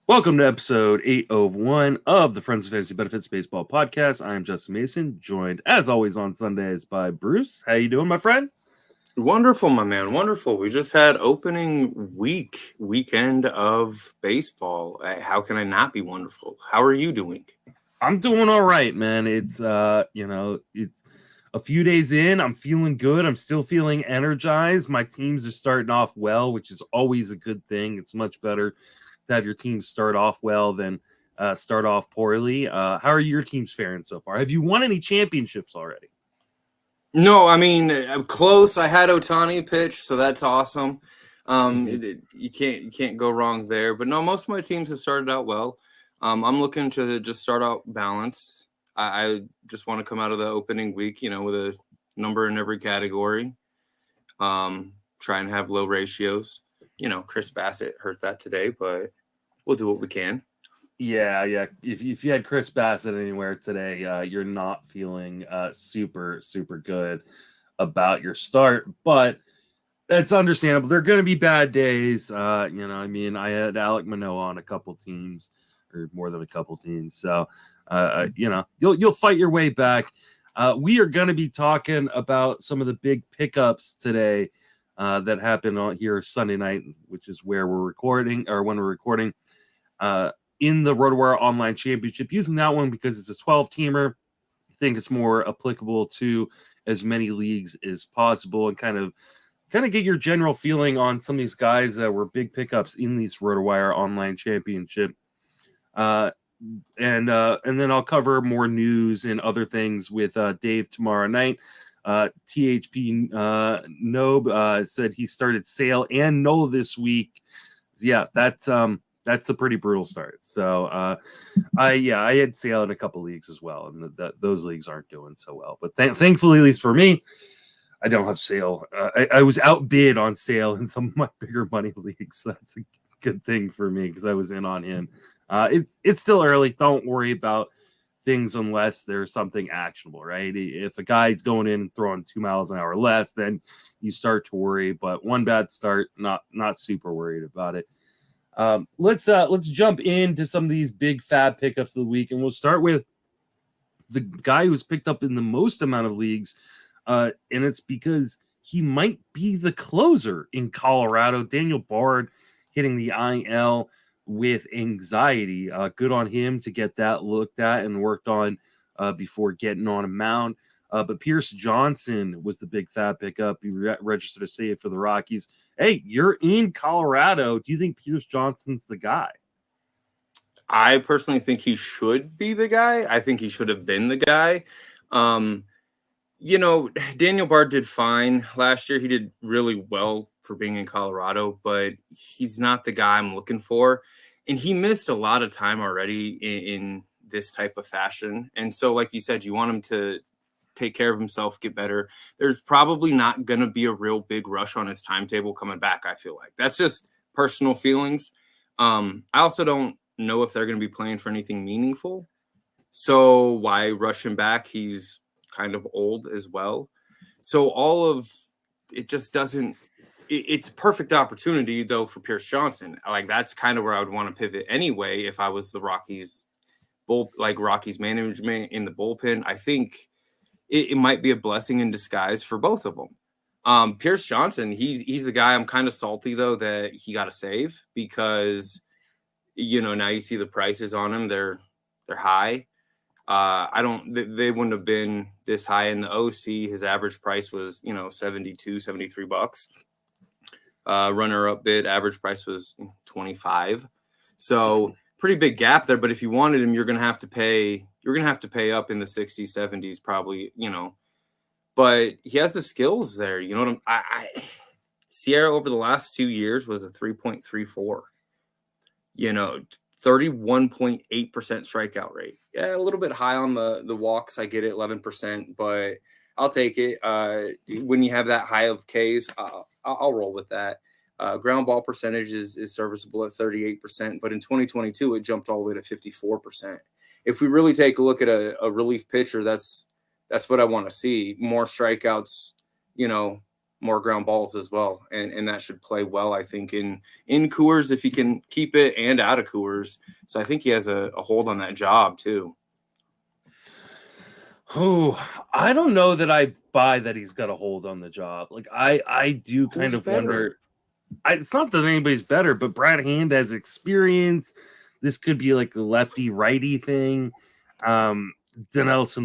Welcome to episode 801 of the Friends of Fantasy Benefits Baseball Podcast. I am Justin Mason, joined as always on Sundays by Bruce. How you doing, my friend? Wonderful, my man. Wonderful. We just had opening weekend of baseball. How can I not be wonderful? How are you doing? I'm doing all right, man. It's it's a few days in. I'm feeling good. I'm still feeling energized. My teams are starting off well, which is always a good thing. It's much better to have your team start off well than start off poorly. How are your teams faring so far? Have you won any championships already? No, I mean, I'm close. I had Ohtani pitch, so that's awesome. You can't go wrong there. But no, most of my teams have started out well. I'm looking to just start out balanced. I just want to come out of the opening week, with a number in every category. Try and have low ratios. Chris Bassett hurt that today, but we'll do what we can. Yeah. If you had Chris Bassett anywhere today, you're not feeling super good about your start, but that's understandable. There are going to be bad days. I had Alek Manoah on a couple teams, or more than a couple teams, so you'll fight your way back. We are going to be talking about some of the big pickups today that happened on here Sunday night, which is where we're recording, or when we're recording. In the RotoWire Online Championship, using that one because it's a 12-teamer. I think it's more applicable to as many leagues as possible, and kind of get your general feeling on some of these guys that were big pickups in these RotoWire Online Championship. And then I'll cover more news and other things with Dave tomorrow night. THP Nobe said he started Sale and Null this week. Yeah, that's a pretty brutal start. So I had Sale in a couple leagues as well, and those leagues aren't doing so well. But thankfully, at least for me, I don't have Sale. I was outbid on Sale in some of my bigger money leagues. So that's a good thing for me because I was in on him. It's still early. Don't worry about things unless there's something actionable, right? If a guy's going in and throwing 2 miles an hour less, then you start to worry. But one bad start, not super worried about it. Let's jump into some of these big FAAB pickups of the week, and we'll start with the guy who's picked up in the most amount of leagues, and it's because he might be the closer in Colorado. Daniel Bard hitting the IL with anxiety. Good on him to get that looked at and worked on before getting on a mound. But Pierce Johnson was the big FAAB pickup. He registered a save for the Rockies. Hey, you're in Colorado. Do you think Pierce Johnson's the guy? I personally think he should be the guy. I think he should have been the guy. Daniel Bard did fine last year. He did really well for being in Colorado, but he's not the guy I'm looking for. And he missed a lot of time already in this type of fashion. And so, like you said, you want him to take care of himself, get better. There's probably not going to be a real big rush on his timetable coming back, I feel like. That's just personal feelings. I also don't know if they're going to be playing for anything meaningful. So why rush him back? He's kind of old as well. So all of it just doesn't – it's a perfect opportunity, though, for Pierce Johnson. Like, that's kind of where I would want to pivot anyway if I was the Rockies management in the bullpen. I think – it might be a blessing in disguise for both of them. Pierce Johnson, he's the guy I'm kind of salty, though, that he got a save because, now you see the prices on him. They're high. They wouldn't have been this high in the OC. His average price was, $72-$73. Runner-up bid, average price was $25. So pretty big gap there. But if you wanted him, you're going to have to pay up in the 60s, 70s, probably, but he has the skills there. You know what Sierra over the last 2 years was a 3.34, 31.8% strikeout rate. Yeah, a little bit high on the walks. I get it, 11%, but I'll take it. When you have that high of Ks, I'll roll with that. Ground ball percentage is serviceable at 38%, but in 2022, it jumped all the way to 54%. If we really take a look at a relief pitcher, that's what I want to see. More strikeouts, more ground balls as well, and that should play well, I think, in Coors if he can keep it and out of Coors. So I think he has a hold on that job too. Oh, I don't know that I buy that he's got a hold on the job. Like I do kind Who's of better? wonder. It's not that anybody's better, but Brad Hand has experience. This could be like a lefty righty thing. Dinelson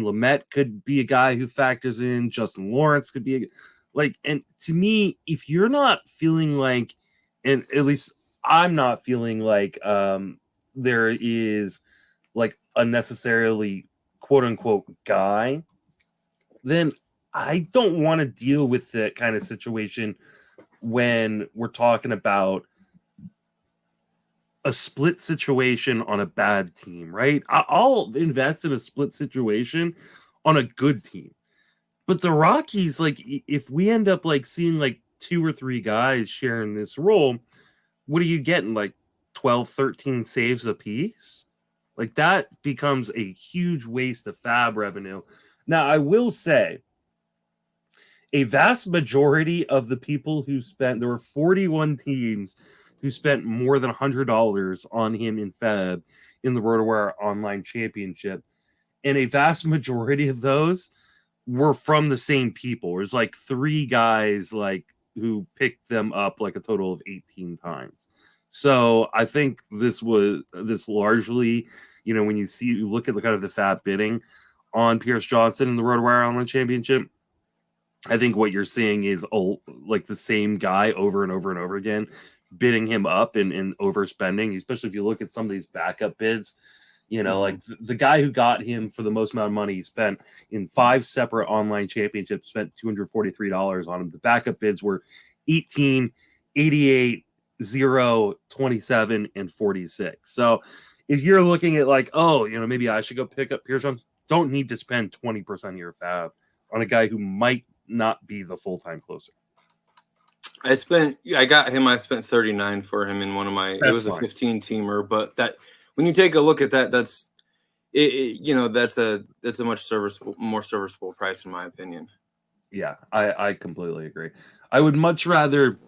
Lamet could be a guy who factors in. Justin Lawrence could be and to me, if you're not feeling like, and at least I'm not feeling like there is like a necessarily quote unquote guy, then I don't want to deal with that kind of situation when we're talking about a split situation on a bad team, right? I'll invest in a split situation on a good team. But the Rockies, like, if we end up like seeing like 2 or 3 guys sharing this role, what are you getting? Like 12, 13 saves apiece? Like that becomes a huge waste of FAAB revenue. Now, I will say a vast majority of the people who spent, there were 41 teams who spent more than $100 on him in FAAB in the RotoWire Online Championship. And a vast majority of those were from the same people. There's like 3 guys like who picked them up like a total of 18 times. So I think this largely, when you look at the kind of the FAAB bidding on Pierce Johnson in the RotoWire Online Championship, I think what you're seeing is like the same guy over and over and over again, bidding him up and overspending, especially if you look at some of these backup bids. Like the guy who got him for the most amount of money he spent in 5 separate online championships spent $243 on him. The backup bids were 18, 88, 0, 27, and 46. So if you're looking at like, maybe I should go pick up Pierce Johnson, don't need to spend 20% of your FAAB on a guy who might not be the full-time closer. I spent 39 for him in one of my, it was a 15 teamer, but that, when you take a look at that, that's that's a much more serviceable price in my opinion. Yeah, I completely agree. I would much rather,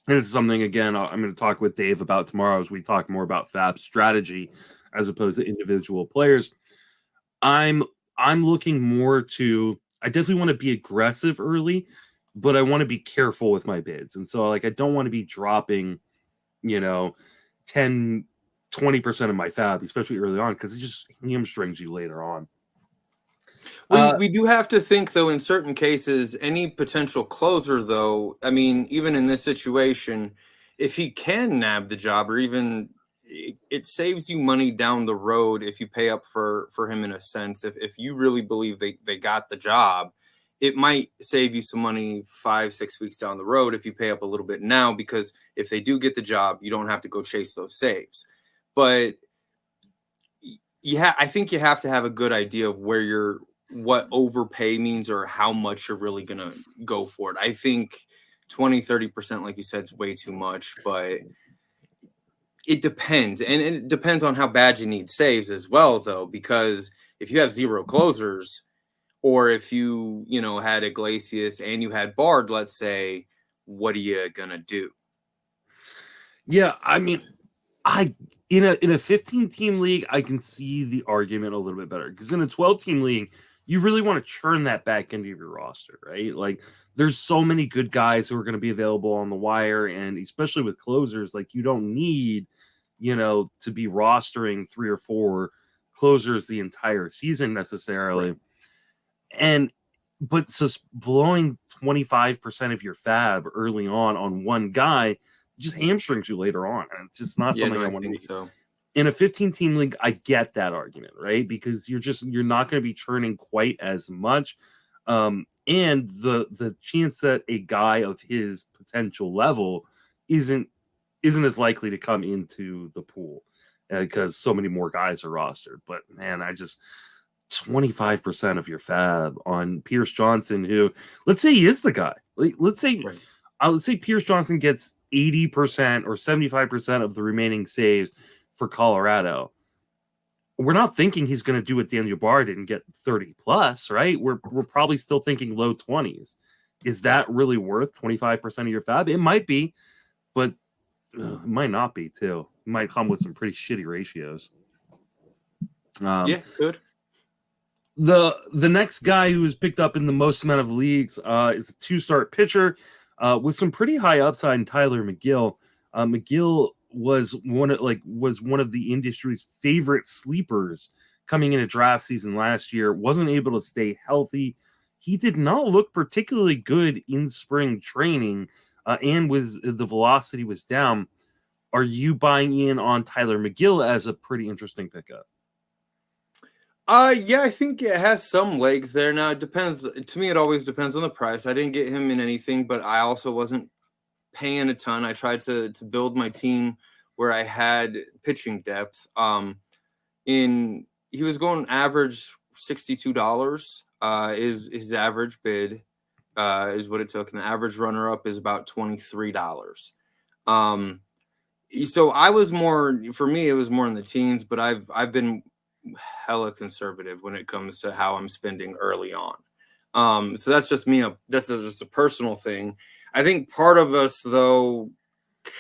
and it's something again I'm going to talk with Dave about tomorrow as we talk more about FAAB strategy as opposed to individual players. I'm looking more to, I definitely want to be aggressive early, but I want to be careful with my bids. And so like I don't want to be dropping, 10, 20% of my FAAB, especially early on, because it just hamstrings you later on. We do have to think, though, in certain cases, any potential closer, though, I mean, even in this situation, if he can nab the job, or even it saves you money down the road if you pay up for him in a sense. If you really believe they got the job, it might save you some money 5-6 weeks down the road if you pay up a little bit now, because if they do get the job, you don't have to go chase those saves. But I think you have to have a good idea of what overpay means or how much you're really going to go for it. I think 20-30%, like you said, is way too much, but it depends. And it depends on how bad you need saves as well, though, because if you have 0 closers, or if you had Iglesias and you had Bard, let's say, what are you going to do? Yeah, I mean, in a 15-team league, I can see the argument a little bit better, because in a 12-team league, you really want to churn that back into your roster, right? Like, there's so many good guys who are going to be available on the wire, and especially with closers, like, you don't need, to be rostering 3 or 4 closers the entire season necessarily. Right. But so blowing 25% of your FAAB early on one guy just hamstrings you later on, and it's just not something I want to do. So in a 15-team league, I get that argument, right? Because you're not going to be churning quite as much, and the chance that a guy of his potential level isn't as likely to come into the pool because so many more guys are rostered. But man, 25% of your FAAB on Pierce Johnson, who, let's say he is the guy. Let's say Pierce Johnson gets 80% or 75% of the remaining saves for Colorado. We're not thinking he's going to do what Daniel Bard did and get 30 plus, right? We're probably still thinking low 20s. is that really worth 25% of your FAAB? It might be, but it might not be too. It might come with some pretty shitty ratios. Yeah, good. The next guy who was picked up in the most amount of leagues is a 2-start pitcher with some pretty high upside in Tyler McGill. McGill was one of the industry's favorite sleepers coming into draft season last year. Wasn't able to stay healthy. He did not look particularly good in spring training, and the velocity was down. Are you buying in on Tyler McGill as a pretty interesting pickup? Yeah, I think it has some legs there. Now it depends. To me, it always depends on the price. I didn't get him in anything, but I also wasn't paying a ton. I tried to build my team where I had pitching depth. He was going average $62. Is his average bid is what it took, and the average runner up is about $23. So I was more, for me, it was more in the teens, but I've been hella conservative when it comes to how I'm spending early on. So that's just me. That's just a personal thing. I think part of us, though,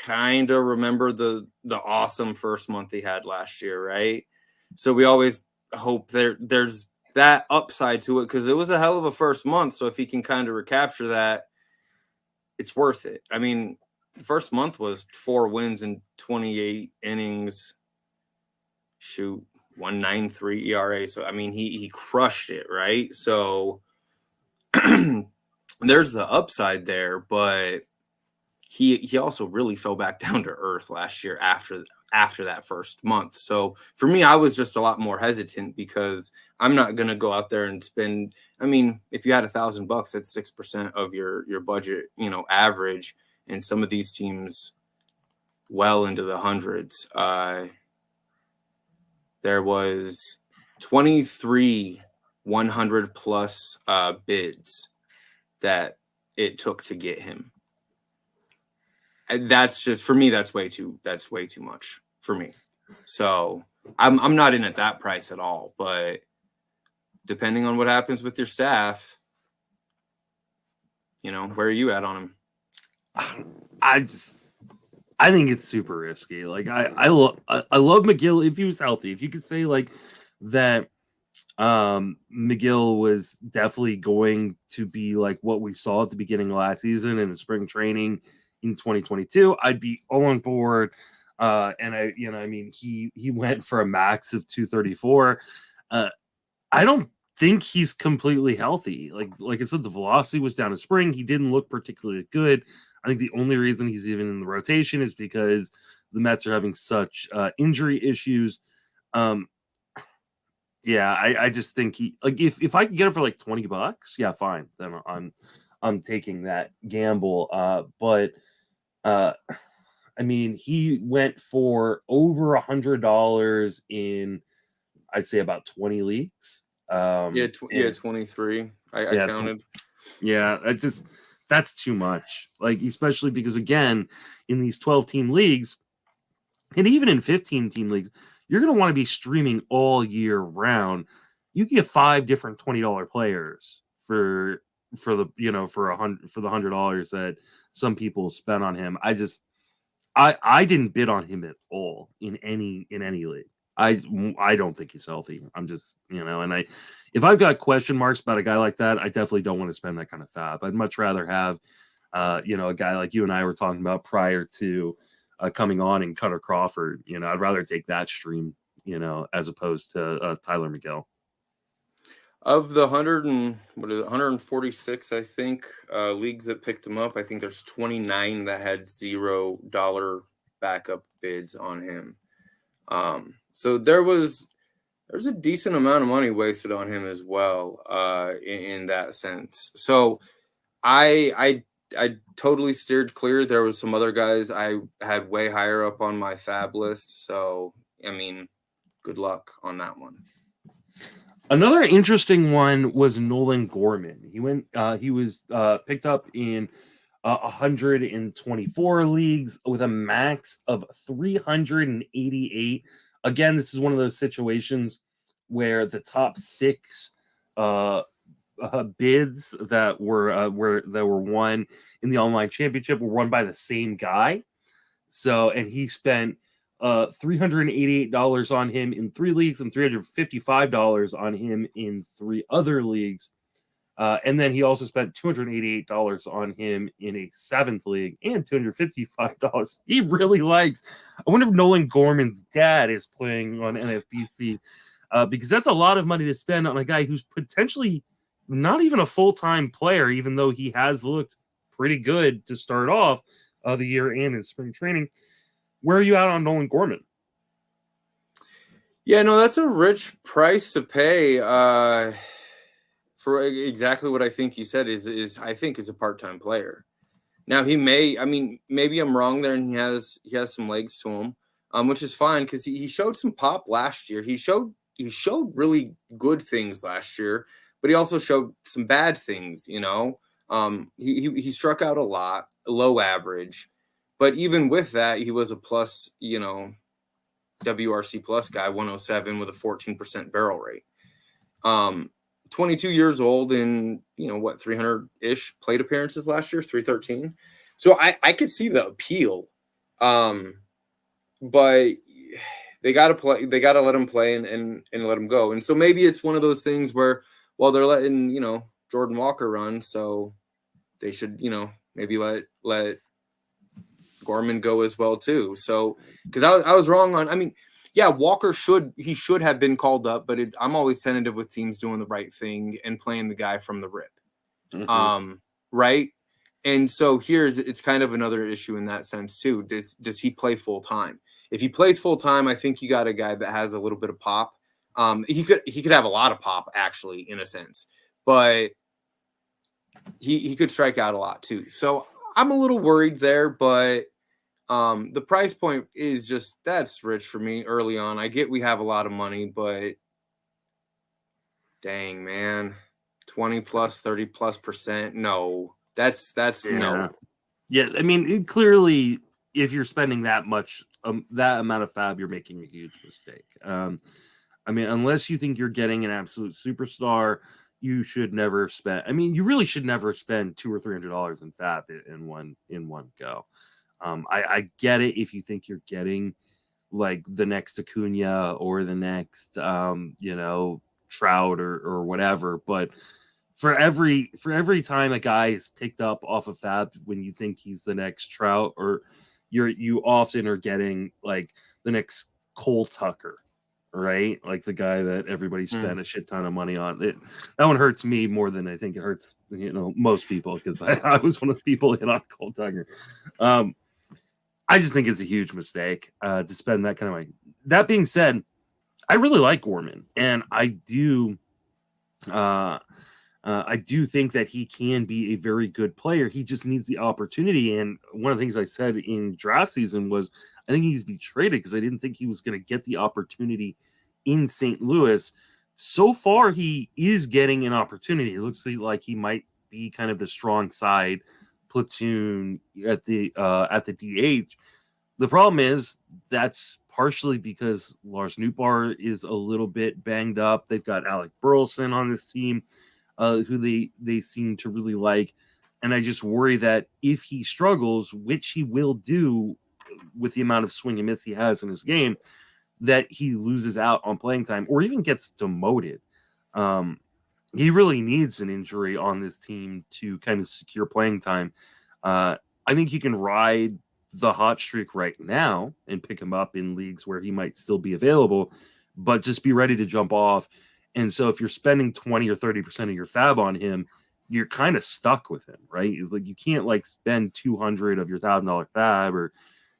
kind of remember the awesome first month he had last year, right? So we always hope there's that upside to it because it was a hell of a first month. So if he can kind of recapture that, it's worth it. I mean, the first month was 4 wins in 28 innings. Shoot, 1.93 ERA. So I mean, he crushed it, right? So there's the upside there, but he also really fell back down to earth last year after that first month. So for me, I was just a lot more hesitant because I'm not going to go out there and spend. I mean, if you had $1,000, that's 6% of your budget, average. And some of these teams well into the hundreds. There was 23 100 plus bids that it took to get him. And that's just, for me, that's way too much for me. So I'm not in at that price at all, but depending on what happens with your staff, where are you at on him? I think it's super risky. Like I love McGill if he was healthy. If you could say like that McGill was definitely going to be like what we saw at the beginning of last season in the spring training in 2022, I'd be all on board. And I mean, he went for a max of 234. I don't think he's completely healthy. Like I said, the velocity was down in spring. He didn't look particularly good. I think the only reason he's even in the rotation is because the Mets are having such injury issues. Yeah, I just think he like if I could get him for like $20, yeah, fine. Then I'm taking that gamble. But I mean, he went for over $100 in I'd say about 20 leagues. 23. I counted. Yeah, that's too much. Like, especially because again, in these 12-team leagues, and even in 15-team leagues, you're going to want to be streaming all year round. You can get 5 different $20 players for the $100 that some people spent on him. I didn't bid on him at all in any league. I don't think he's healthy. I'm just, and if I've got question marks about a guy like that, I definitely don't want to spend that kind of FAAB. I'd much rather have, a guy like you and I were talking about prior to coming on and Cutter Crawford. I'd rather take that stream, as opposed to Tyler McGill. Of the 146, I think, leagues that picked him up, I think there's 29 that had $0 backup bids on him. So there's a decent amount of money wasted on him as well, in that sense. So I totally steered clear. There was some other guys I had way higher up on my FAAB list. So, I mean, good luck on that one. Another interesting one was Nolan Gorman. He was picked up in 124 leagues with a max of 388. Again, this is one of those situations where the top 6 bids that were won in the online championship were won by the same guy. So, and he spent $388 on him in 3 leagues and $355 on him in 3 other leagues. And then he also spent $288 on him in a 7th league and $255. He really likes. I wonder if Nolan Gorman's dad is playing on NFBC, because that's a lot of money to spend on a guy who's potentially not even a full-time player, even though he has looked pretty good to start off the year and in spring training. Where are you at on Nolan Gorman? Yeah, no, that's a rich price to pay for exactly what I think you said is a part-time player. Now he may, I mean, maybe I'm wrong there, and he has some legs to him, which is fine because he showed some pop last year. He showed really good things last year, but he also showed some bad things. You know, he struck out a lot, low average, but even with that, he was a plus, you know, WRC plus guy, 107 with a 14% barrel rate. 22 years old and, you know, what, 300-ish plate appearances last year, 313. So I could see the appeal. But they got to let him play and let him go. And so maybe it's one of those things where, well, they're letting, you know, Jordan Walker run, so they should, you know, maybe let Gorman go as well too. So, because I was wrong on, I mean, yeah, Walker should have been called up, but I'm always tentative with teams doing the right thing and playing the guy from the rip. Mm-hmm. Right. And so it's kind of another issue in that sense too. Does he play full time? If he plays full time, I think you got a guy that has a little bit of pop. He could have a lot of pop actually, in a sense, but he could strike out a lot too. So I'm a little worried there, but the price point is just, that's rich for me early on. I get we have a lot of money, but dang, man, 20 plus, 30 plus %. No, that's no. Yeah, I mean, clearly, if you're spending that much, that amount of FAAB, you're making a huge mistake. I mean, unless you think you're getting an absolute superstar, you should never spend. I mean, you really should never spend $200 or $300 in FAAB in one go. I get it if you think you're getting like the next Acuna or the next you know, Trout or whatever, but for every time a guy is picked up off of FAAB when you think he's the next Trout, or you often are getting like the next Cole Tucker, right? Like the guy that everybody spent a shit ton of money on. That one hurts me more than I think it hurts, you know, most people, because I was one of the people hit on Cole Tucker. I just think it's a huge mistake to spend that kind of money. That being said, I really like Gorman, and I do think that he can be a very good player. He just needs the opportunity. And one of the things I said in draft season was I think he needs to be traded because I didn't think he was going to get the opportunity in St. Louis. So far, he is getting an opportunity. It looks like he might be kind of the strong side platoon at the DH. The problem is that's partially because Lars Nootbaar is a little bit banged up. They've got Alec Burleson on this team, who they seem to really like. And I just worry that if he struggles, which he will do with the amount of swing and miss he has in his game, that he loses out on playing time or even gets demoted. He really needs an injury on this team to kind of secure playing time. I think he can ride the hot streak right now and pick him up in leagues where he might still be available, but just be ready to jump off. And so if you're spending 20 or 30% of your FAAB on him, you're kind of stuck with him, right? Like you can't like spend $200 of your $1,000 FAAB or,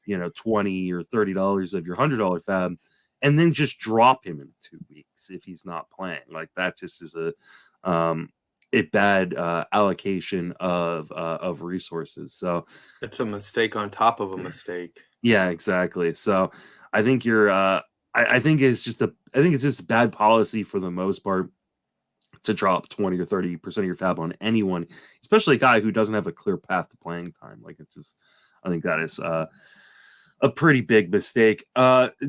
you know, $20 or $30 of your $100 FAAB and then just drop him in 2 weeks if he's not playing. Like that just is a bad allocation of resources. So it's a mistake on top of a mistake. Yeah, exactly. So I think I think it's just bad policy for the most part to drop 20 or 30% of your FAAB on anyone, especially a guy who doesn't have a clear path to playing time. Like it's just, I think that is a pretty big mistake.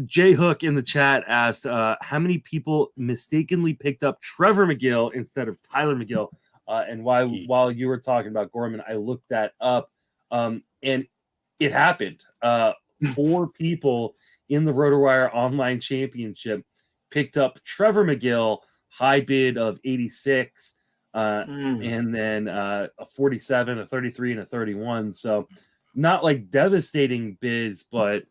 J Hook in the chat asked, how many people mistakenly picked up Trevor McGill instead of Tyler McGill? And while you were talking about Gorman, I looked that up, and it happened. 4 people in the RotoWire Online Championship picked up Trevor McGill, high bid of 86, and then a 47, a 33, and a 31. So not like devastating bids, but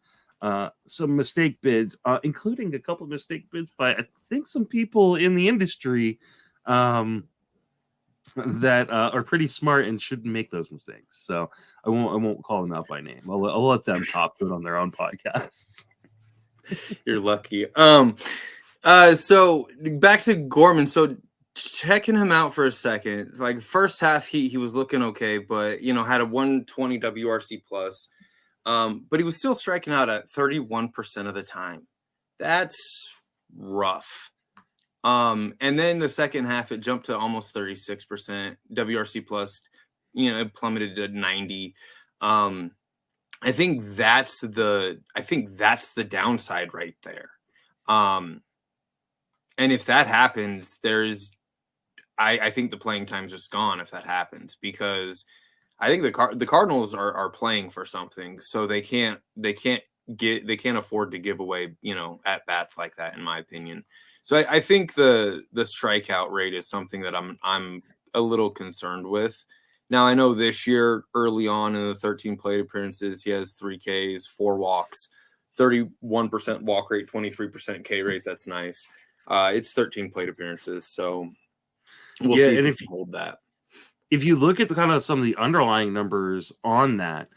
some mistake bids, including a couple of mistake bids by I think some people in the industry that are pretty smart and shouldn't make those mistakes. So I won't call them out by name. I'll let them talk to it on their own podcasts. You're lucky. So back to Gorman. So checking him out for a second, like first half he was looking okay, but had a 120 WRC plus, but he was still striking out at 31% of the time. That's rough. And then the second half it jumped to almost 36% WRC plus. It plummeted to 90. I think that's the downside right there. And if that happens, I think the playing time's just gone if that happens, because I think the Cardinals are playing for something, so they can't afford to give away at bats like that, in my opinion. So I think the strikeout rate is something that I'm a little concerned with. Now I know this year early on in the 13 plate appearances he has 3 Ks, 4 walks, 31% walk rate, 23% K rate. That's nice. It's 13 plate appearances, so we'll see if he can hold that. If you look at some of the underlying numbers on that,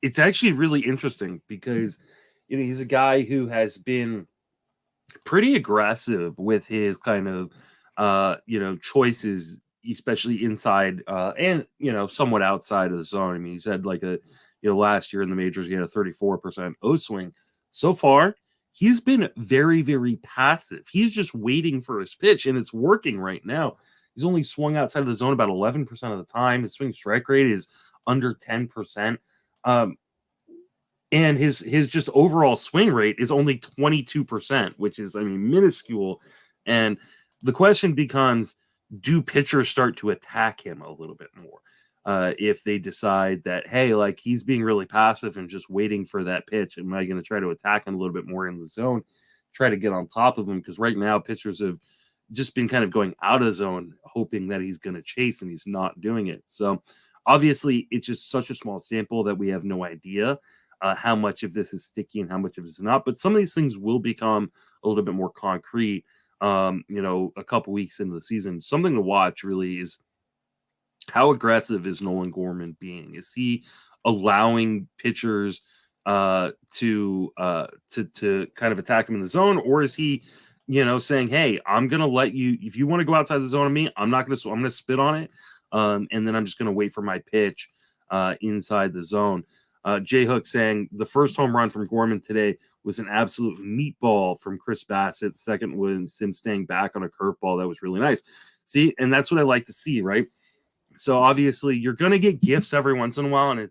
it's actually really interesting because he's a guy who has been pretty aggressive with his choices, especially inside and somewhat outside of the zone. I mean, he's had last year in the majors he had a 34% O swing. So far, he's been very, very passive. He's just waiting for his pitch, and it's working right now. He's only swung outside of the zone about 11% of the time. His swing strike rate is under 10%. And his just overall swing rate is only 22%, which is, minuscule. And the question becomes, do pitchers start to attack him a little bit more? If they decide that, hey, he's being really passive and just waiting for that pitch, am I going to try to attack him a little bit more in the zone, try to get on top of him? Because right now pitchers have just been kind of going out of zone, hoping that he's going to chase, and he's not doing it. So obviously it's just such a small sample that we have no idea how much of this is sticky and how much of it is not. But some of these things will become a little bit more concrete, a couple weeks into the season. Something to watch really is, how aggressive is Nolan Gorman being? Is he allowing pitchers to kind of attack him in the zone, or is he, saying, hey, I'm gonna let you, if you want to go outside the zone of me, I'm gonna spit on it, and then I'm just gonna wait for my pitch inside the zone. J Hook saying the first home run from Gorman today was an absolute meatball from Chris Bassett. Second was him staying back on a curveball that was really nice. See, and that's what I like to see, right? So obviously you're going to get gifts every once in a while, and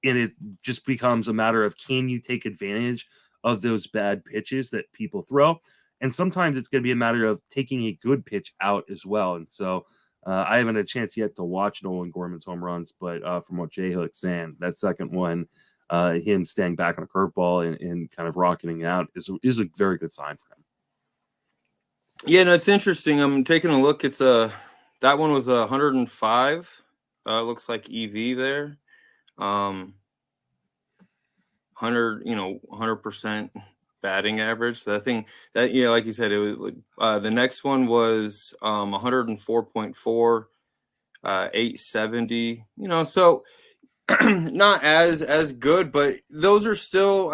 it just becomes a matter of, can you take advantage of those bad pitches that people throw? And sometimes it's going to be a matter of taking a good pitch out as well. And so I haven't had a chance yet to watch Nolan Gorman's home runs, but from what J Hook's saying, that second one, him staying back on a curveball and kind of rocketing out is a very good sign for him. Yeah, no, it's interesting. I'm taking a look. That one was 105. Looks like EV there. 100, 100% batting average. So that thing that, like you said, it was the next one was 104.4, 870. So not as good, but those are still,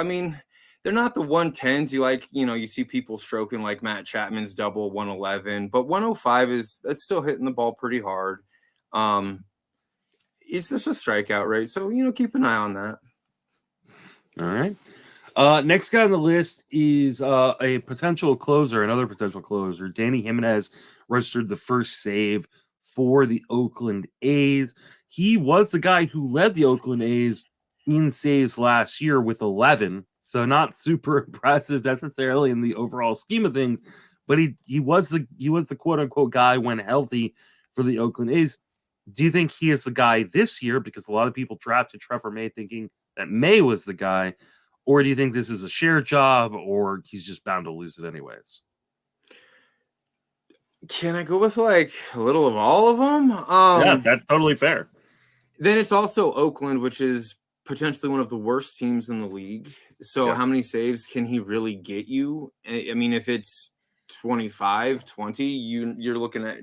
they're not the 110s you see people stroking like Matt Chapman's double 111, but 105 that's still hitting the ball pretty hard. It's just a strikeout rate, so keep an eye on that. All right. Next guy on the list is another potential closer. Danny Jimenez registered the first save for the Oakland A's. He was the guy who led the Oakland A's in saves last year with 11. So not super impressive necessarily in the overall scheme of things, but he was the quote unquote guy when healthy for the Oakland A's. Do you think he is the guy this year? Because a lot of people drafted Trevor May thinking that May was the guy, or do you think this is a shared job, or he's just bound to lose it anyways? Can I go with like a little of all of them? Yeah, that's totally fair. Then it's also Oakland, which is potentially one of the worst teams in the league. So Yeah. how many saves can he really get you? I mean, if it's 25, 20, you're looking at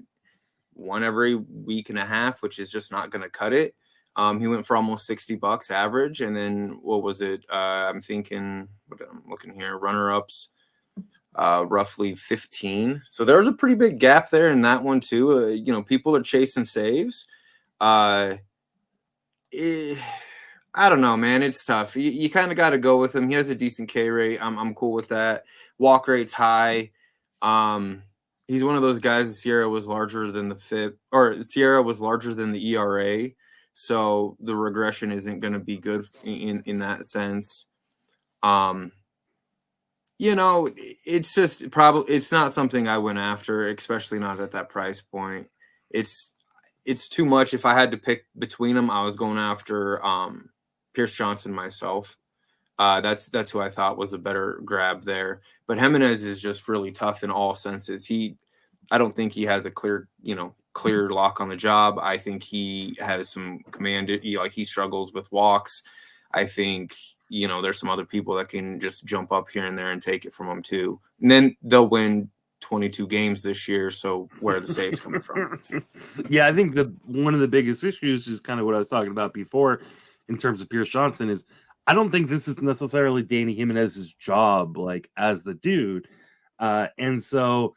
one every week and a half, which is just not going to cut it. He went for almost $60 average. And then what was it? I'm looking here, runner-ups, roughly 15. So there was a pretty big gap there in that one too. People are chasing saves. I don't know, man. It's tough. You kind of got to go with him. He has a decent K rate. I'm cool with that. Walk rate's high. He's one of those guys. Sierra was larger than the FIP, or Sierra was larger than the ERA. So the regression isn't going to be good in that sense. It's just probably it's not something I went after, especially not at that price point. It's too much. If I had to pick between them, I was going after Pierce Johnson myself. That's who I thought was a better grab there. But Jimenez is just really tough in all senses. I don't think he has a clear lock on the job. I think he has some command. He struggles with walks. I think there's some other people that can just jump up here and there and take it from him too. And then they'll win 22 games this year. So where are the saves coming from? Yeah, I think one of the biggest issues is kind of what I was talking about before in terms of Pierce Johnson is I don't think this is necessarily Danny Jimenez's job, like as the dude. And so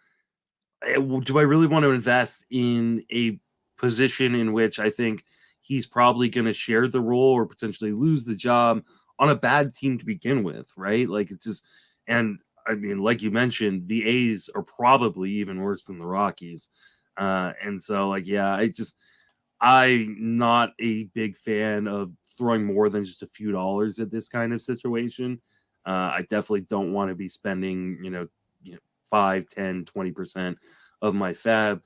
do I really want to invest in a position in which I think he's probably going to share the role or potentially lose the job on a bad team to begin with, right? Like it's just, and I mean, like you mentioned, the A's are probably even worse than the Rockies. And so, like, yeah, I'm not a big fan of throwing more than just a few dollars at this kind of situation. I definitely don't want to be spending, 5, 10, 20% of my FAAB.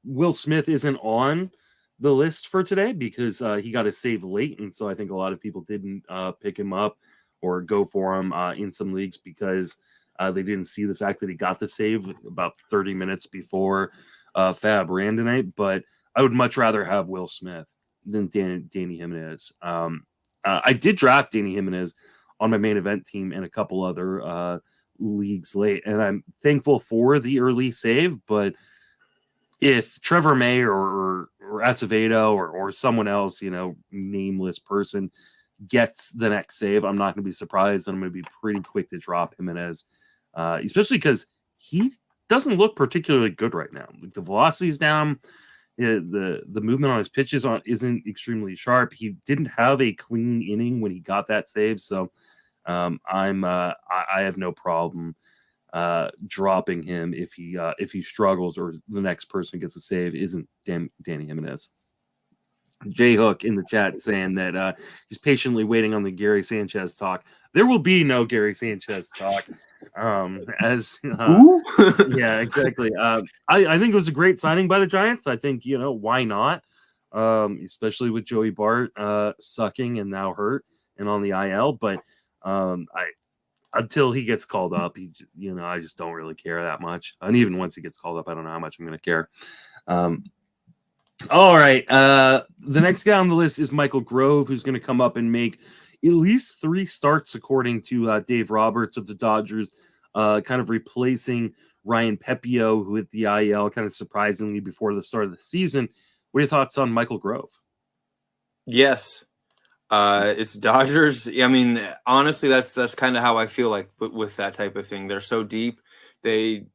Will Smith isn't on the list for today because he got a save late. And so I think a lot of people didn't pick him up or go for him in some leagues because they didn't see the fact that he got the save about 30 minutes before FAAB ran tonight. But I would much rather have Will Smith than Danny Jimenez. I did draft Danny Jimenez on my main event team and a couple other leagues late, and I'm thankful for the early save. But if Trevor May or Acevedo or someone else, nameless person gets the next save, I'm not going to be surprised, and I'm going to be pretty quick to drop Jimenez, especially because he doesn't look particularly good right now. Like the velocity's down. The movement on his pitches isn't extremely sharp. He didn't have a clean inning when he got that save, so I have no problem dropping him if he struggles or the next person gets a save isn't Danny Jimenez. J Hook in the chat saying that he's patiently waiting on the Gary Sanchez talk. There will be no Gary Sanchez talk. Yeah, exactly. I think it was a great signing by the Giants. I think why not, especially with Joey Bart sucking and now hurt and on the IL. But until he gets called up, I just don't really care that much. And even once he gets called up, I don't know how much I'm going to care. All right. The next guy on the list is Michael Grove, who's going to come up and make at least 3 starts, according to Dave Roberts of the Dodgers, kind of replacing Ryan Pepio, who hit the IL kind of surprisingly before the start of the season. What are your thoughts on Michael Grove? Yes. It's Dodgers. I mean, honestly, that's kind of how I feel like with that type of thing. They're so deep. They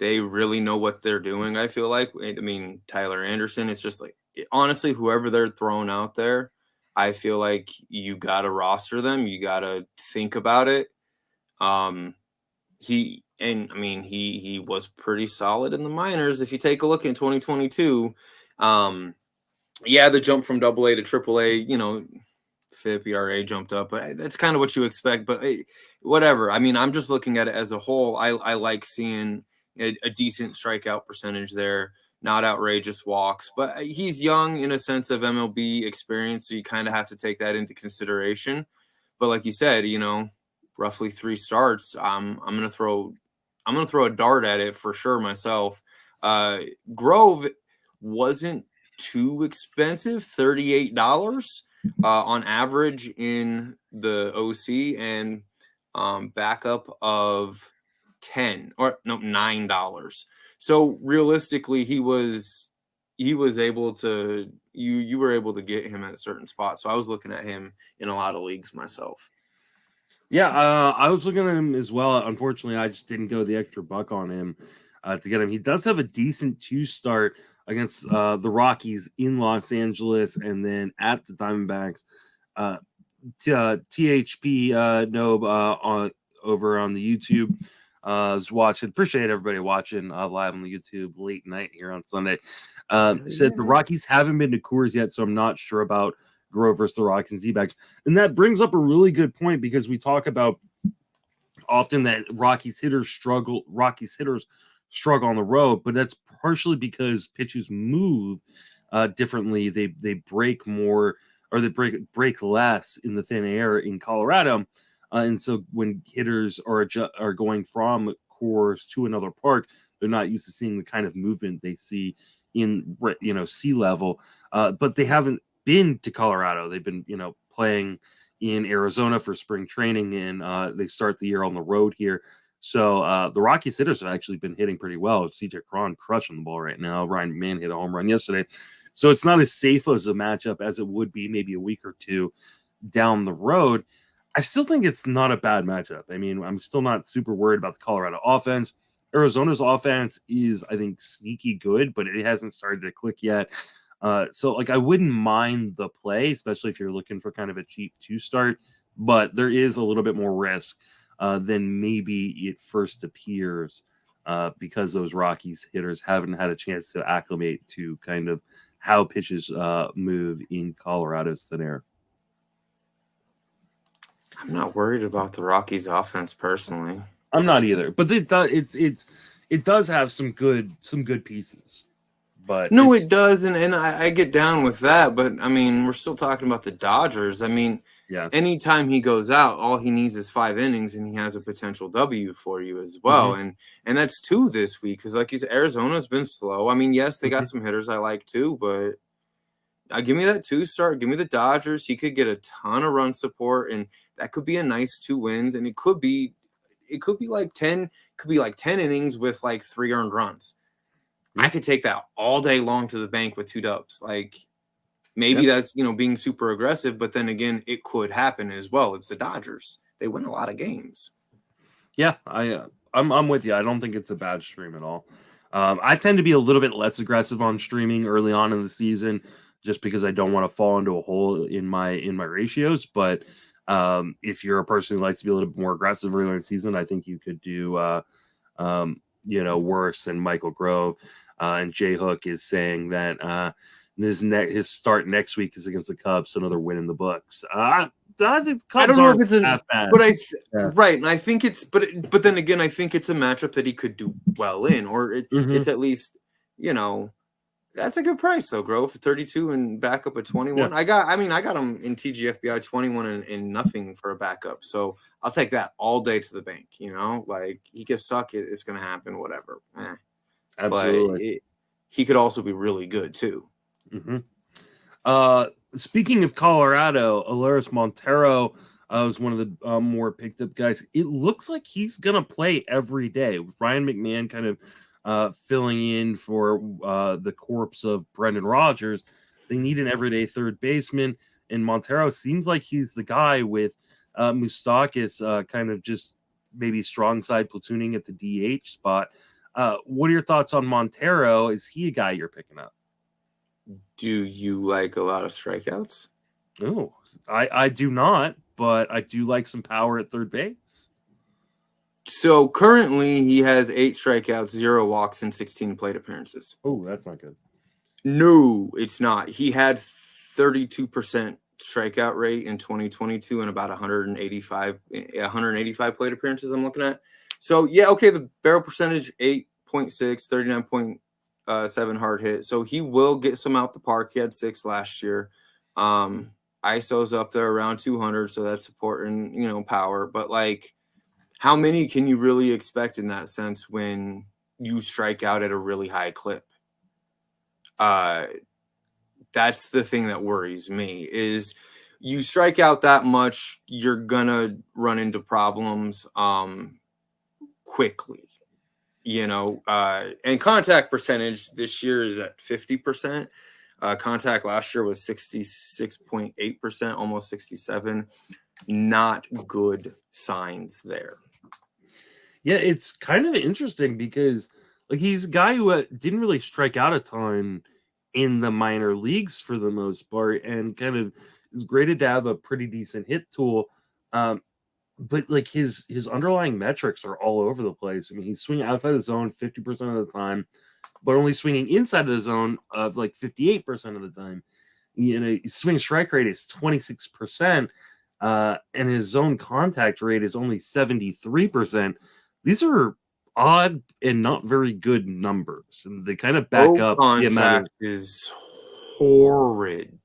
really know what they're doing, I feel like. I mean, Tyler Anderson, it's just like, honestly, whoever they're throwing out there, I feel like you got to roster them. You got to think about it. He was pretty solid in the minors. If you take a look in 2022, the jump from AA to AAA, FIP, ERA jumped up, but that's kind of what you expect. But whatever. I mean, I'm just looking at it as a whole. I like seeing a decent strikeout percentage there, not outrageous walks. But he's young in a sense of MLB experience, so you kind of have to take that into consideration. But like you said, roughly 3 starts. I'm gonna throw a dart at it for sure myself. Grove wasn't too expensive, $38 on average in the OC, and backup of $9. So realistically, he was able to you were able to get him at a certain spot. So I was looking at him in a lot of leagues myself. Yeah, I was looking at him as well. Unfortunately, I just didn't go the extra buck on him to get him. He does have a decent 2-start against the Rockies in Los Angeles and then at the Diamondbacks. THP Nobe on over on the YouTube was watching. Appreciate everybody watching live on the YouTube late night here on Sunday. Said the Rockies haven't been to Coors yet, so I'm not sure about Grove versus the Rockies and D-backs. And that brings up a really good point because we talk about often that Rockies hitters struggle on the road, but that's partially because pitches move differently. They break more or they break less in the thin air in Colorado. And so when hitters are going from Coors to another park, they're not used to seeing the kind of movement they see in sea level. But they haven't been to Colorado. They've been playing in Arizona for spring training, and they start the year on the road here. So the Rockies hitters have actually been hitting pretty well. CJ Cron crushing the ball right now. Ryan Mann hit a home run yesterday. So it's not as safe as a matchup as it would be maybe a week or two down the road. I still think it's not a bad matchup. I mean, I'm still not super worried about the Colorado offense. Arizona's offense is, I think, sneaky good, but it hasn't started to click yet. So I wouldn't mind the play, especially if you're looking for kind of a cheap 2-start, but there is a little bit more risk than maybe it first appears because those Rockies hitters haven't had a chance to acclimate to kind of how pitches move in Colorado's thin air. I'm not worried about the Rockies offense personally. I'm not either, but it does have some good pieces. But no, it does, and I get down with that. But I mean, we're still talking about the Dodgers. I mean, yeah. Anytime he goes out, all he needs is 5 innings, and he has a potential W for you as well. Mm-hmm. And that's 2 this week because, like you said, Arizona's been slow. I mean, yes, they got some hitters I like too, but give me that 2-start. Give me the Dodgers. He could get a ton of run support, and that could be a nice 2 wins. And it could be like 10 innings with like 3 earned runs. I could take that all day long to the bank with 2 dubs. Like maybe that's being super aggressive, but then again, it could happen as well. It's the Dodgers; they win a lot of games. Yeah, I'm with you. I don't think it's a bad stream at all. I tend to be a little bit less aggressive on streaming early on in the season, just because I don't want to fall into a hole in my ratios. But if you're a person who likes to be a little bit more aggressive earlier in the season, I think you could do worse than Michael Grove. And J Hook is saying that his start next week is against the Cubs, so another win in the books. I think the Cubs I don't know if it's half bad, but right, and I think it's but then again, I think it's a matchup that he could do well in, or it's at least that's a good price though, Grove, for 32 and backup at 21. Yeah. I got him in TGFBI 21 and nothing for a backup, so I'll take that all day to the bank. Like he could suck, it's gonna happen, whatever. Absolutely. But he could also be really good too. Mm-hmm. Speaking of Colorado, Alaris Montero was one of the more picked up guys. It looks like he's gonna play every day with Ryan McMahon kind of filling in for the corpse of Brendan Rodgers. They need an everyday third baseman, and Montero seems like he's the guy with Moustakas kind of just maybe strong side platooning at the DH spot. What are your thoughts on Montero? Is he a guy you're picking up? Do you like a lot of strikeouts? Oh, I do not, but I do like some power at third base. So currently he has 8 strikeouts, 0 walks, and 16 plate appearances. Oh, that's not good. No, it's not. He had 32% strikeout rate in 2022 and about 185 plate appearances I'm looking at. So yeah, okay, the barrel percentage 8.6, 39.7 hard hit. So he will get some out the park. He had 6 last year. ISO's up there around 200, so that's supporting, power. But like, how many can you really expect in that sense when you strike out at a really high clip? That's the thing that worries me is you strike out that much, you're gonna run into problems quickly, and contact percentage this year is at 50%. Contact last year was 66.8%, almost 67. Not good signs there. Yeah, it's kind of interesting because like he's a guy who didn't really strike out a ton in the minor leagues for the most part, and kind of is graded to have a pretty decent hit tool. But like his underlying metrics are all over the place. I mean, he's swinging outside the zone 50% of the time, but only swinging inside of the zone of like 58% of the time. His swing strike rate is 26%, and his zone contact rate is only 73%. These are odd and not very good numbers, and they kind of back up the amount is horrid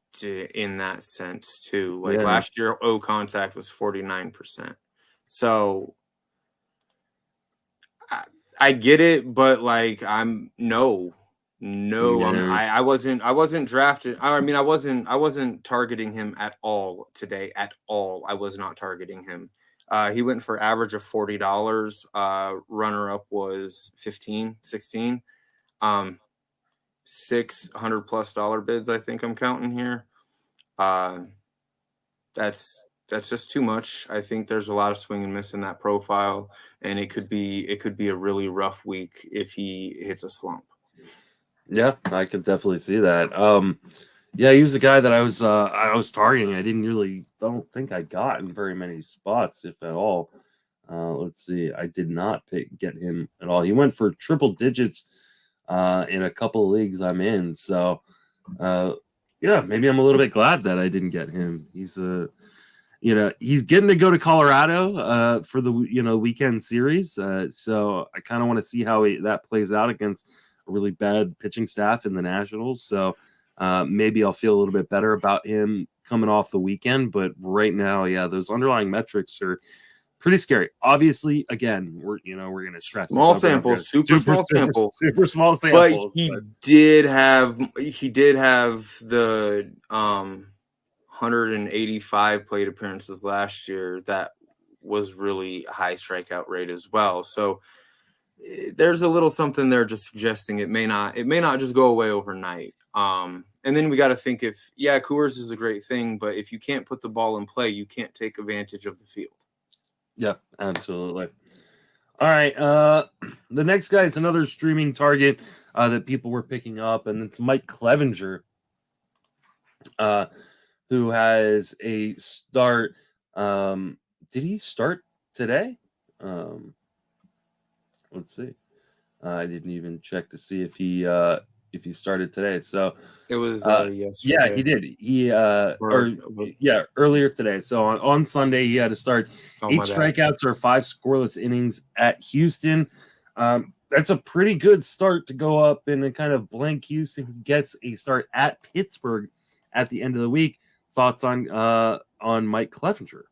in that sense too. Like last year, O contact was 49%. So I get it, but like I wasn't drafted. I mean, I wasn't targeting him at all today. At all, I was not targeting him. He went for average of $40. Runner up was 15, 16. $600+ bids. I think I'm counting here. That's just too much. I think there's a lot of swing and miss in that profile, and it could be a really rough week if he hits a slump. Yeah, I could definitely see that. Yeah, he was the guy that I was targeting. I don't think I got in very many spots, if at all. Let's see. I did not get him at all. He went for triple digits in a couple of leagues I'm in. So, yeah, maybe I'm a little bit glad that I didn't get him. He's he's getting to go to Colorado for the weekend series. So I kind of want to see how that plays out against a really bad pitching staff in the Nationals. So maybe I'll feel a little bit better about him coming off the weekend. But right now, yeah, those underlying metrics are pretty scary. Obviously, again, we're going to stress small samples, super small sample, super small samples. But he did have the 185 plate appearances last year. That was really high strikeout rate as well. So there's a little something there, just suggesting it may not just go away overnight. And then we got to think Coors is a great thing, but if you can't put the ball in play, you can't take advantage of the field. Yeah, absolutely. All right. The next guy is another streaming target that people were picking up, and it's Mike Clevenger, who has a start. Did he start today? Let's see. I didn't even check to see if he started today. So it was yesterday. Yeah, he did. Earlier today. So on Sunday he had to start 8 strikeouts or 5 scoreless innings at Houston. That's a pretty good start to go up in a kind of blank Houston. He gets a start at Pittsburgh at the end of the week. Thoughts on Mike Clevenger?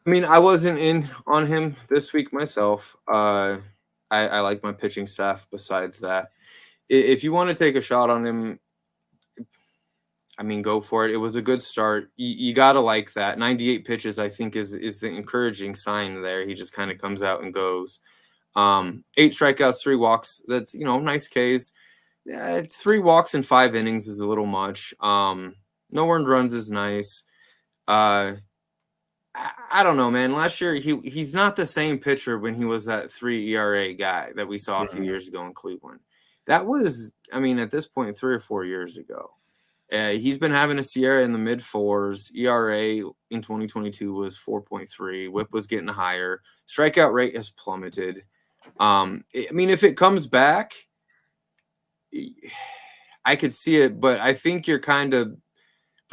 I mean, I wasn't in on him this week myself. I like my pitching staff besides that. If you want to take a shot on him, I mean, go for it. It was a good start. You got to like that. 98 pitches, I think, is the encouraging sign there. He just kind of comes out and goes. 8 strikeouts, 3 walks. That's, nice Ks. 3 walks in 5 innings is a little much. No earned runs is nice. I don't know, man. Last year, he's not the same pitcher when he was that 3 ERA guy that we saw a few years ago in Cleveland. That was, at this point, 3 or 4 years ago. He's been having a Sierra in the mid-4s. ERA in 2022 was 4.3. WHIP was getting higher. Strikeout rate has plummeted. If it comes back, I could see it, but I think you're kind of,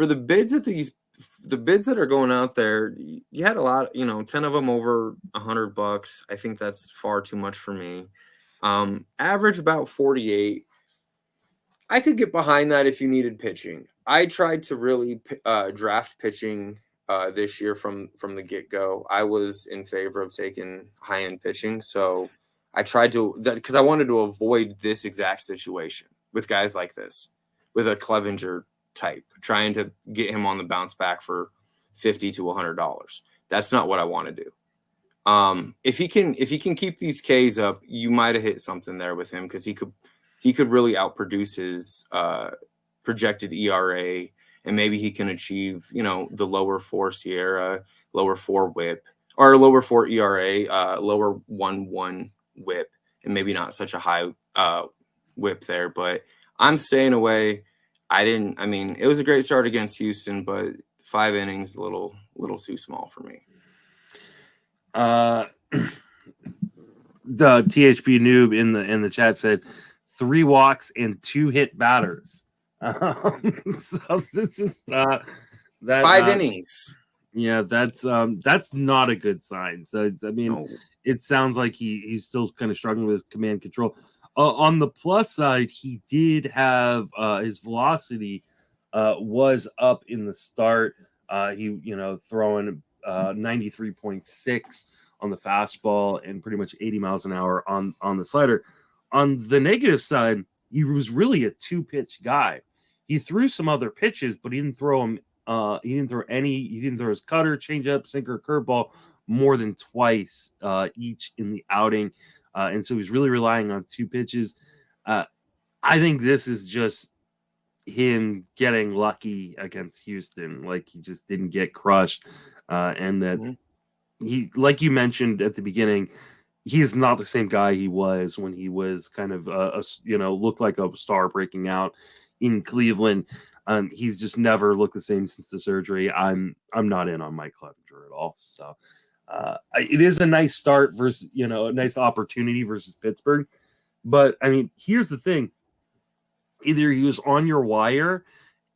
for the bids that are going out there, you had a lot, 10 of them over $100. I think that's far too much for me. Average about 48. I could get behind that if you needed pitching. I tried to really draft pitching this year from the get-go. I was in favor of taking high-end pitching, so I tried to, because I wanted to avoid this exact situation with guys like this, with a Clevenger type, trying to get him on the bounce back for $50 to $100. That's not what I want to do. If he can keep these Ks up, you might have hit something there with him, because he could really outproduce his projected ERA, and maybe he can achieve, the lower 4 SIERA, lower 4 WHIP, or lower 4 ERA, lower 1.1 WHIP, and maybe not such a high WHIP there. But I'm staying away. It was a great start against Houston, but 5 innings, a little too small for me. The THP noob in the chat said 3 walks and 2 hit batters. So this is that 5 innings. Yeah, that's not a good sign. So no. It sounds like he's still kind of struggling with command control. On the plus side, he did have his velocity was up in the start. He throwing 93.6 on the fastball and pretty much 80 miles an hour on the slider. On the negative side, he was really a 2-pitch guy. He threw some other pitches, but he didn't throw them. He didn't throw his cutter, changeup, sinker, curveball more than twice each in the outing. And so he's really relying on 2 pitches. I think this is just him getting lucky against Houston. Like, he just didn't get crushed. And that he, like you mentioned at the beginning, he is not the same guy he was when he was kind of looked like a star breaking out in Cleveland. He's just never looked the same since the surgery. I'm not in on Mike Clevenger at all. So it is a nice start versus, a nice opportunity versus Pittsburgh. But here's the thing. Either he was on your wire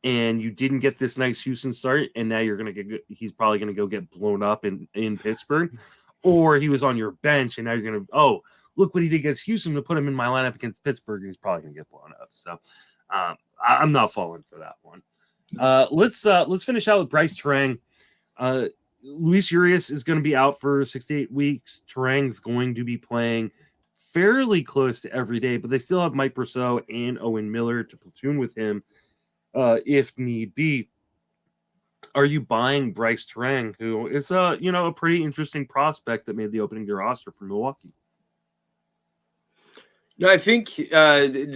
and you didn't get this nice Houston start, and now he's probably going to go get blown up in Pittsburgh, or he was on your bench and now you're going to, look what he did against Houston, to put him in my lineup against Pittsburgh, and he's probably going to get blown up. So I'm not falling for that one. Let's finish out with Bryce Terang. Luis Urias is going to be out for 6 to 8 weeks. Terang's going to be playing fairly close to every day, but they still have Mike Brousseau and Owen Miller to platoon with him if need be. Are you buying Bryce Terang, who is a pretty interesting prospect that made the opening day roster for Milwaukee? No, I think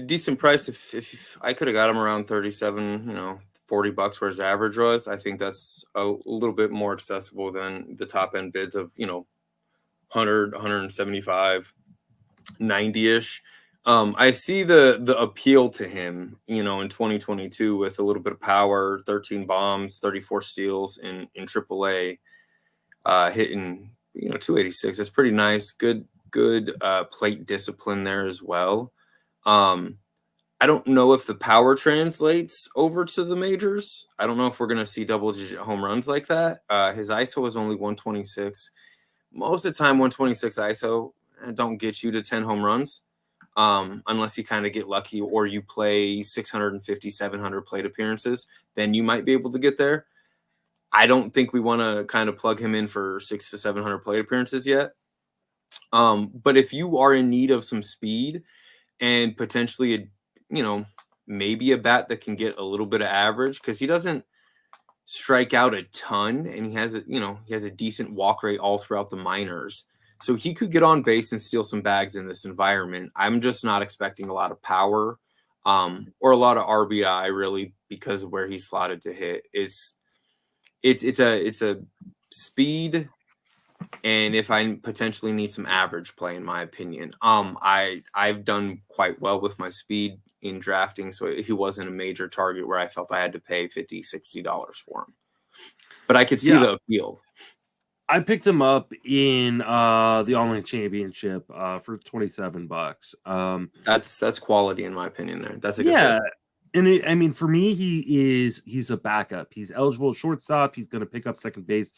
decent price. If I could have got him around 37, $40 where his average was, I think that's a little bit more accessible than the top end bids of 100, 175, 90-ish. I see the appeal to him, in 2022 with a little bit of power, 13 bombs, 34 steals in AAA, hitting 286. That's pretty nice. Good plate discipline there as well. I don't know if the power translates over to the majors. I don't know if we're going to see double-digit home runs like that. His ISO is only 126. Most of the time, 126 ISO don't get you to 10 home runs, unless you kind of get lucky or you play 650, 700 plate appearances. Then you might be able to get there. I don't think we want to kind of plug him in for 600 to 700 plate appearances yet. But if you are in need of some speed and potentially maybe a bat that can get a little bit of average, because he doesn't strike out a ton, and he has a decent walk rate all throughout the minors, so he could get on base and steal some bags in this environment. I'm just not expecting a lot of power, or a lot of RBI really, because of where he's slotted to hit. It's a speed. And if I potentially need some average play, in my opinion, I've done quite well with my speed in drafting, so he wasn't a major target where I felt I had to pay $50, $60 for him. But I could see the appeal. I picked him up in the online championship for $27. That's quality in my opinion. There, that's a good pick. And for me, he's a backup. He's eligible shortstop. He's going to pick up second base,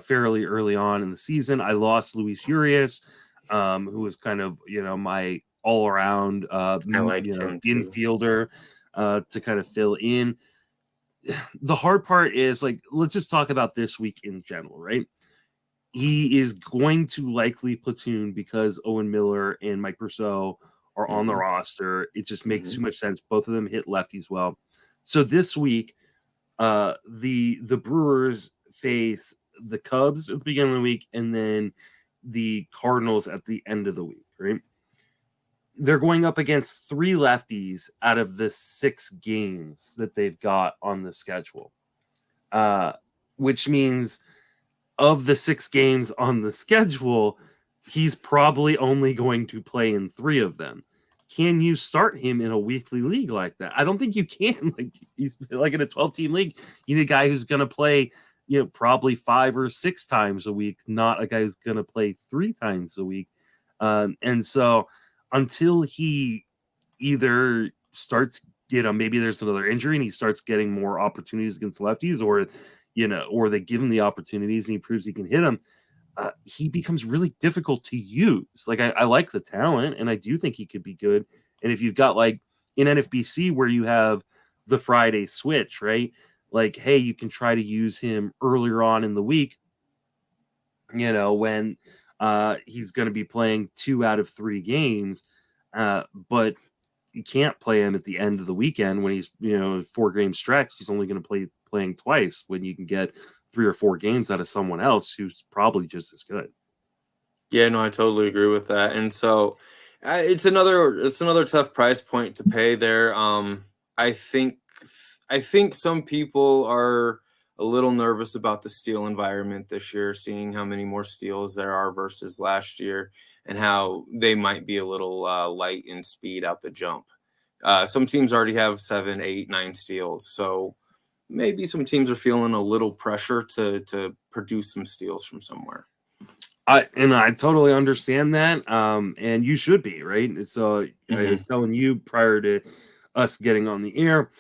fairly early on in the season. I lost Luis Urias, who was kind of, my all around, I liked him too. infielder, to kind of fill in. The hard part is, like, let's just talk about this week in general, right? He is going to likely platoon because Owen Miller and Mike Rousseau are on the roster. It just makes too much sense. Both of them hit lefties well. So this week, the Brewers face the Cubs at the beginning of the week and then the Cardinals at the end of the week, right? They're going up against 3 lefties out of the 6 games that they've got on the schedule, which means of the 6 games on the schedule, he's probably only going to play in 3 of them. Can you start him in a weekly league like that? I don't think you can. Like, he's like in a 12-team league, you need a guy who's going to play, probably 5 or 6 times a week, not a guy who's going to play 3 times a week. And so until he either starts, maybe there's another injury and he starts getting more opportunities against lefties, or they give him the opportunities and he proves he can hit them, he becomes really difficult to use. Like, I like the talent and I do think he could be good. And if you've got, like, in NFBC where you have the Friday switch, right? Like, hey, you can try to use him earlier on in the week, when he's going to be playing 2 out of 3 games, but you can't play him at the end of the weekend when he's 4-game stretch. He's only going to playing twice when you can get 3 or 4 games out of someone else who's probably just as good. Yeah, no, I totally agree with that. And so it's another tough price point to pay there. I think some people are a little nervous about the steal environment this year, seeing how many more steals there are versus last year and how they might be a little light in speed out the jump. Some teams already have 7, 8, 9 steals. So maybe some teams are feeling a little pressure to produce some steals from somewhere. I totally understand that. And you should be, right? So I was telling you prior to us getting on the air,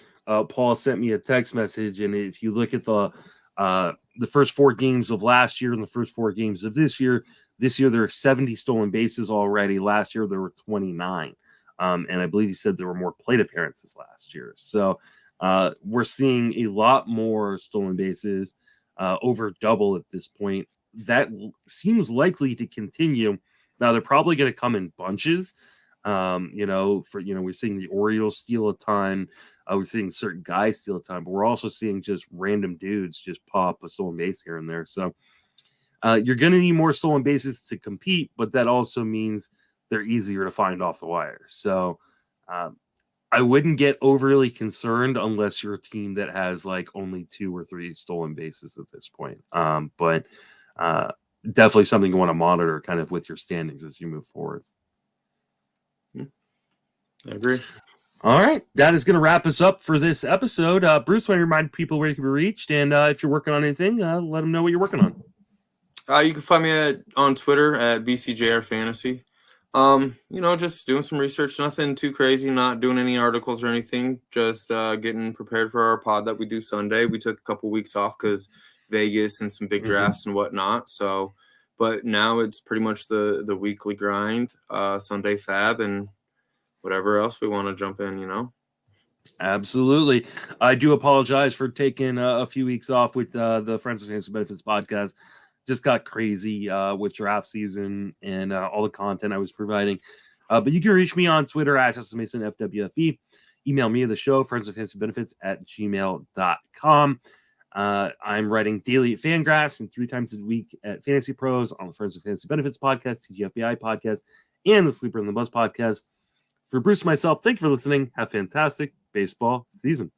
Paul sent me a text message, and if you look at the first 4 games of last year and the first 4 games of this year there are 70 stolen bases already. Last year there were 29, and I believe he said there were more plate appearances last year. So we're seeing a lot more stolen bases, over double at this point. That seems likely to continue. Now they're probably going to come in bunches. We're seeing the Orioles steal a ton. We're seeing certain guys steal a ton, but we're also seeing just random dudes just pop a stolen base here and there. So you're going to need more stolen bases to compete, but that also means they're easier to find off the wire. So I wouldn't get overly concerned unless you're a team that has like only 2 or 3 stolen bases at this point. But definitely something you want to monitor kind of with your standings as you move forward. I agree. All right. That is going to wrap us up for this episode. Bruce, want to remind people where you can be reached, and if you're working on anything, let them know what you're working on. You can find me on Twitter at BCJR Fantasy. Just doing some research, nothing too crazy, not doing any articles or anything, just getting prepared for our pod that we do Sunday. We took a couple weeks off because Vegas and some big drafts and whatnot. So, but now it's pretty much the weekly grind, Sunday FAAB and whatever else we want to jump in, Absolutely. I do apologize for taking a few weeks off with the Friends of Fantasy Benefits podcast. Just got crazy with draft season and all the content I was providing. But you can reach me on Twitter at JustinMasonFWFB. Email me the show, friendsoffantasybenefits@gmail.com. I'm writing daily at Fangraphs and 3 times a week at Fantasy Pros on the Friends of Fantasy Benefits podcast, TGFBI podcast, and the Sleeper and the Buzz podcast. For Bruce and myself, thank you for listening. Have a fantastic baseball season.